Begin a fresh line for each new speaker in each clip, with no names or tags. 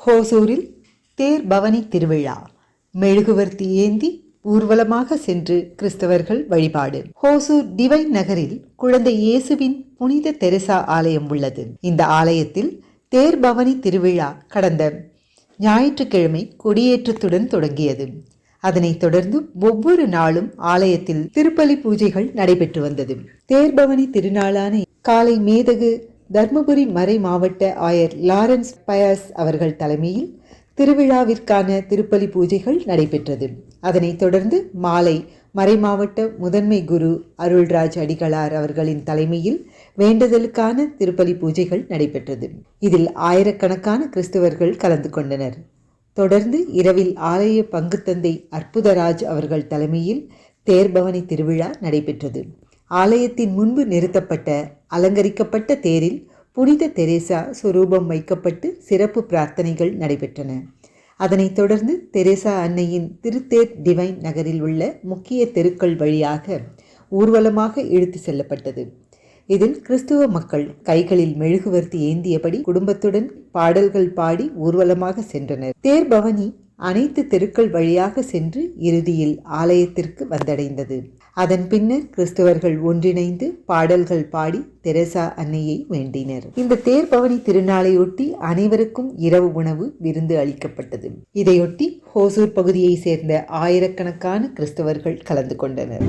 ஹோசூரில் தேர் பவனி திருவிழா மெழுகுவர்த்தி ஏந்தி ஊர்வலமாக சென்று கிறிஸ்தவர்கள் வழிபாடு. ஹோசூர் டிவைன் நகரில் குழந்தை இயேசுவின் புனித தெரசா ஆலயம் உள்ளது. இந்த ஆலயத்தில் தேர் பவனி திருவிழா கடந்த ஞாயிற்றுக்கிழமை கொடியேற்றத்துடன் தொடங்கியது. அதனைத் தொடர்ந்து ஒவ்வொரு நாளும் ஆலயத்தில் திருப்பலி பூஜைகள் நடைபெற்று வந்தது. தேர்பவனி திருநாளான காலை மேதகு தர்மபுரி மறை மாவட்ட ஆயர் லாரன்ஸ் பயஸ் அவர்கள் தலைமையில் திருவிழாவிற்கான திருப்பலி பூஜைகள் நடைபெற்றது. அதனைத் தொடர்ந்து மாலை மறைமாவட்ட முதன்மை குரு அருள்ராஜ் அடிகளார் அவர்களின் தலைமையில் வேண்டுதலுக்கான திருப்பலி பூஜைகள் நடைபெற்றது. இதில் ஆயிரக்கணக்கான கிறிஸ்தவர்கள் கலந்து கொண்டனர். தொடர்ந்து இரவில் ஆலய பங்குத்தந்தை அற்புதராஜ் அவர்கள் தலைமையில் தேர்பவனி திருவிழா நடைபெற்றது. ஆலயத்தின் முன்பு நிறுத்தப்பட்ட அலங்கரிக்கப்பட்ட தேரில் புனித தெரேசா சொரூபம் வைக்கப்பட்டு சிறப்பு பிரார்த்தனைகள் நடைபெற்றன. அதனைத் தொடர்ந்து தெரேசா அன்னையின் திருத்தேர் டிவைன் நகரில் உள்ள முக்கிய தெருக்கள் வழியாக ஊர்வலமாக இழுத்து செல்லப்பட்டது. இதில் கிறிஸ்துவ மக்கள் கைகளில் மெழுகுவர்த்தி ஏந்தியபடி குடும்பத்துடன் பாடல்கள் பாடி ஊர்வலமாக சென்றனர். தேர் பவனி அனைத்து தெருக்கள் வழியாக சென்று இறுதியில் ஆலயத்திற்கு வந்தடைந்தது. அதன் பின்னர் கிறிஸ்தவர்கள் ஒன்றிணைந்து பாடல்கள் பாடி தெரசா அன்னையை வேண்டினர். இந்த தேர் பவனி திருநாளையொட்டி அனைவருக்கும் இரவு உணவு விருந்து அளிக்கப்பட்டது. இதையொட்டி ஹோசூர் பகுதியை சேர்ந்த ஆயிரக்கணக்கான கிறிஸ்தவர்கள் கலந்து கொண்டனர்.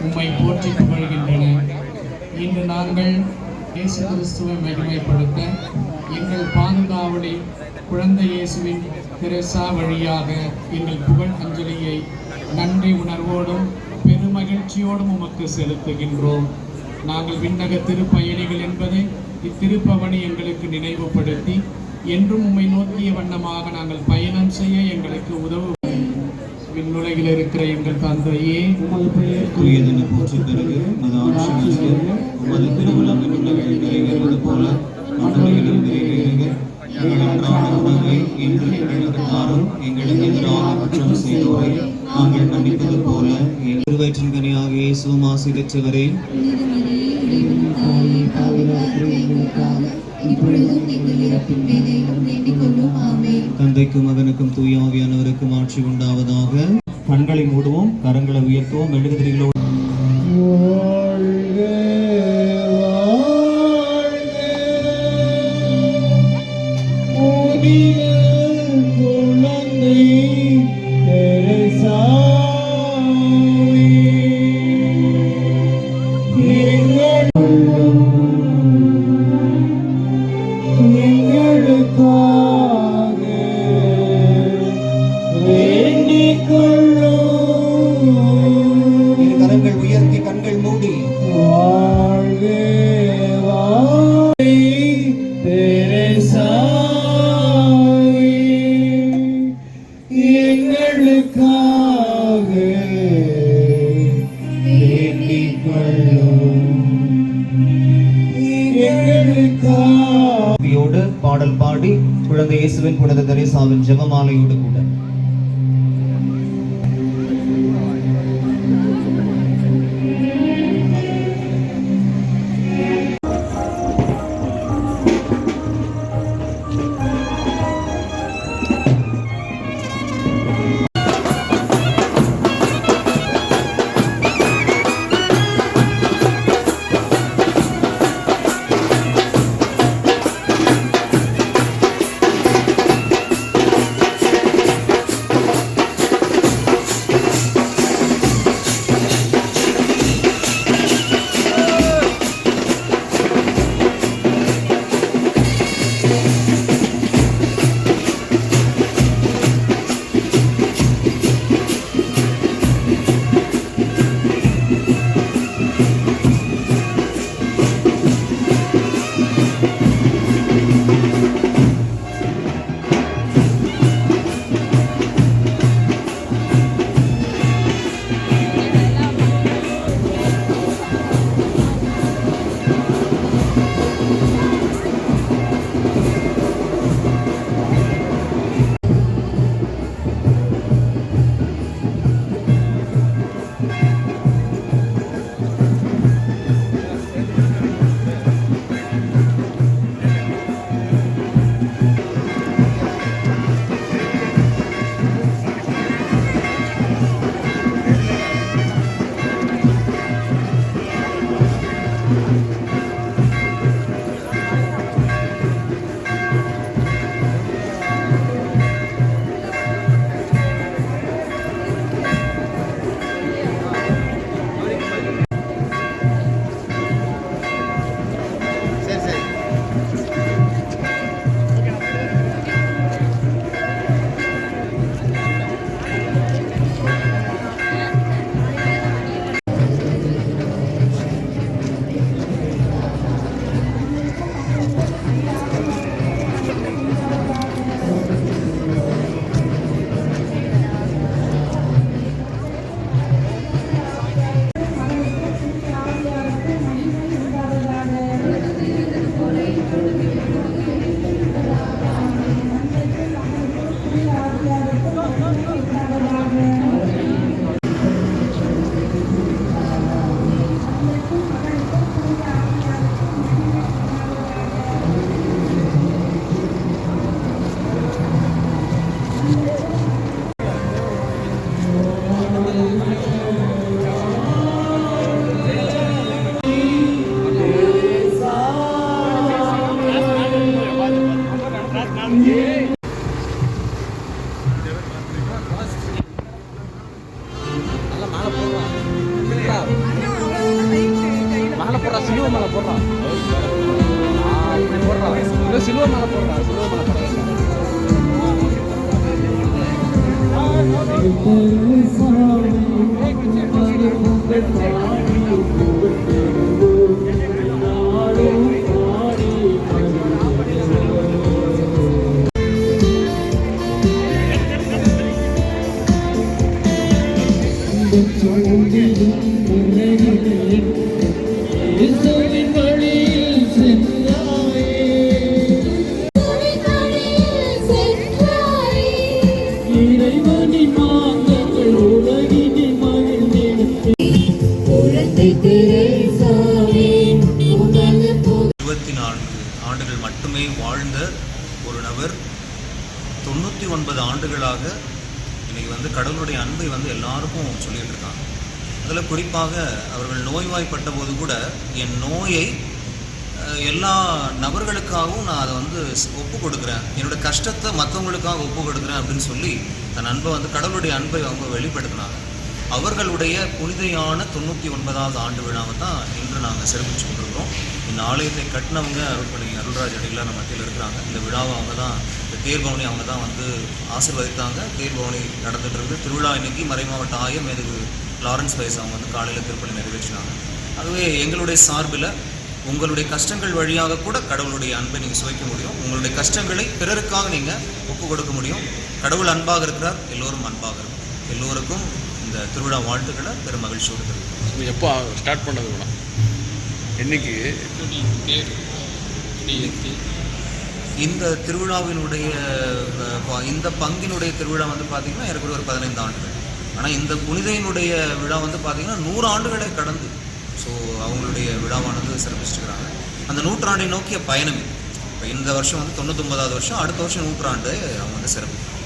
உம்மை போற்றி புகழ்கின்றன. இன்று நாங்கள் இயேசு கிறிஸ்துவை மகிமைப்படுத்த எங்கள் பாதுகாவலி குழந்தை இயேசுவின் தெரசா வழியாக எங்கள் புகழ் அஞ்சலியை நன்றி உணர்வோடும் பெருமகிழ்ச்சியோடும் உமக்கு செலுத்துகின்றோம். நாங்கள் விண்ணக திருப்பயணிகள் என்பதை இத்திருப்பவனி எங்களுக்கு நினைவுபடுத்தி என்றும் உம்மை நோக்கிய வண்ணமாக நாங்கள் பயணம் செய்ய எங்களுக்கு உதவு. விண்ணுலகில் இருக்கிற எங்கள் தந்தையே, உமது பெயர்
தூயதென போற்ற பிறகு உமது திருவுளம் விண்ணுலகில் நிறைவேறுவது போல மண்ணுலகிலும் நிறைவேறுக. எங்கள் அன்றாட உணவை இன்று எங்களுக்கு தாரும். எங்களுக்கு எதிராக குற்றம் செய்தோரை நாங்கள் மன்னிப்பது போல திருவயிற்றின் கனியாக இயேசுவும் ஆசி பெற்றவரே, தந்தைக்கும் மகனுக்கும் தூய ஆவியானவருக்கும் ஆட்சி உண்டாவதாக. கண்களை மூடுவோம், கரங்களை உயர்த்துவோம், மெழுகுதிரிகளோடு பாடல் பாடி குழந்தை இயேசுவின் புனித தெரேசாவின் ஜெபமாலையோடு கூட ஆண்டுகள் மட்டுமே வாழ்ந்த ஒரு நபர் 99 ஆண்டுகளாக இன்னைக்கு வந்து கடவுளுடைய அன்பை வந்து எல்லாருக்கும் சொல்லிட்டு இருக்காங்க. அதில் குறிப்பாக அவர்கள் நோய்வாய்ப்பட்ட போது கூட என் நோயை எல்லா நபர்களுக்காகவும் நான் அதை வந்து ஒப்பு கொடுக்குறேன், என்னோட கஷ்டத்தை மற்றவங்களுக்காக ஒப்பு கொடுக்குறேன் அப்படின்னு சொல்லி தன் அன்பை வந்து கடவுளுடைய அன்பை அவங்க வெளிப்படுத்தினாங்க. அவர்களுடைய புனிதையான 99வது ஆண்டு விழாவை தான் இன்று நாங்கள் சிறப்பிச்சு கொண்டிருக்கிறோம். இந்த ஆலயத்தை கட்டினவங்க அருள்பணி அருள்ராஜ் அடிகளார் நம்ம மத்தியில் இருக்கிறாங்க. இந்த விழாவை அவங்க தான், இந்த தேர்பவனி அவங்க தான் வந்து ஆசீர்வதித்தாங்க. தேர்பவனி நடந்துட்டு இருக்கு. திருவிழா இன்னைக்கு மறைமாவட்ட ஆயம் எதுக்கு லாரன்ஸ் வைஸ் அவங்க வந்து காலையில் திருப்பணி நிறைவேற்றினாங்க. அதுவே எங்களுடைய சார்பில் உங்களுடைய கஷ்டங்கள் வழியாக கூட கடவுளுடைய அன்பை நீங்கள் சுவைக்க முடியும். உங்களுடைய கஷ்டங்களை பிறருக்காக நீங்கள் ஒப்பு கொடுக்க முடியும். கடவுள் அன்பாக இருக்கிறார், எல்லோரும் அன்பாக இருக்கும். எல்லோருக்கும் இந்த திருவிழா வாழ்த்துக்களை பெரும் மகிழ்ச்சியோடு தெரிவிக்கும்.
எப்போ ஸ்டார்ட் பண்ணது கூட இன்னைக்கு இந்த திருவிழாவினுடைய இந்த பங்கினுடைய திருவிழா வந்து பார்த்திங்கன்னா எனக்கு ஒரு 15 ஆண்டுகள். ஆனால் இந்த புனிதையினுடைய விழா வந்து பார்த்திங்கன்னா 100 ஆண்டுகளை கடந்து ஸோ அவங்களுடைய விழாவானது சிறப்பிச்சுக்கிறாங்க. அந்த நூற்றாண்டை நோக்கிய பயணம் இது. இப்போ இந்த வருஷம் வந்து 99வது வருஷம், அடுத்த வருஷம் 100 ஆண்டு அவங்க வந்து சிறப்பிக்கிறாங்க.